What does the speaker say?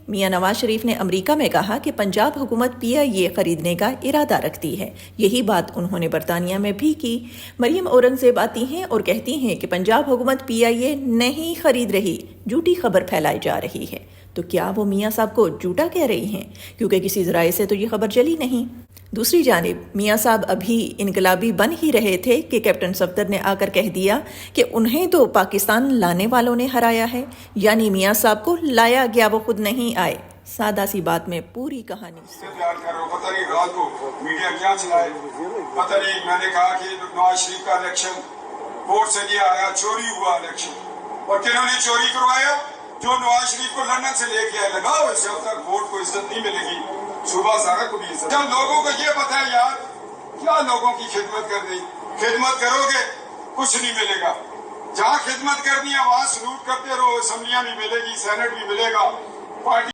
میاں نواز شریف نے امریکہ میں کہا کہ پنجاب حکومت PIA خریدنے کا ارادہ رکھتی ہے۔ یہی بات انہوں نے برطانیہ میں بھی کی۔ مریم اورنگزیب آتی ہیں اور کہتی ہیں کہ پنجاب حکومت PIA نہیں خرید رہی، جھوٹی خبر پھیلائی جا رہی ہے۔ تو کیا وہ میاں صاحب کو جھوٹا کہہ رہی ہیں؟ کیونکہ کسی ذرائع سے تو یہ خبر چلی نہیں۔ دوسری جانب میاں صاحب ابھی انقلابی بن ہی رہے تھے کہ کیپٹن صفدر نے آ کر کہہ دیا کہ انہیں تو پاکستان لانے والوں نے ہرایا ہے، یعنی میاں صاحب کو لایا گیا، وہ خود نہیں آئے۔ سادہ سی بات میں پوری کہانی۔ پتہ نہیں رات کو میڈیا کیا چلائے، پتہ نہیں میں نے کہا کہ نواز شریف کا الیکشن ووٹ سے نہیں آیا، چوری ہوا الیکشن، اور کنہوں نے چوری کروایا؟ جو نواز شریف کو لندن سے لے کے آئے، لگاؤ اس سے اب تک ووٹ کو عزت نہیں ملے گی، صوبہ زارہ کو بھی عزت۔ جب لوگوں کو یہ پتہ ہے یار کیا لوگوں کی خدمت کر رہی، خدمت کرو گے کچھ نہیں ملے گا، جہاں خدمت کرنی ہے وہاں سلوٹ کرتے رہو، اسمبلیاں بھی ملے گی، سینٹ بھی ملے گا، پارٹی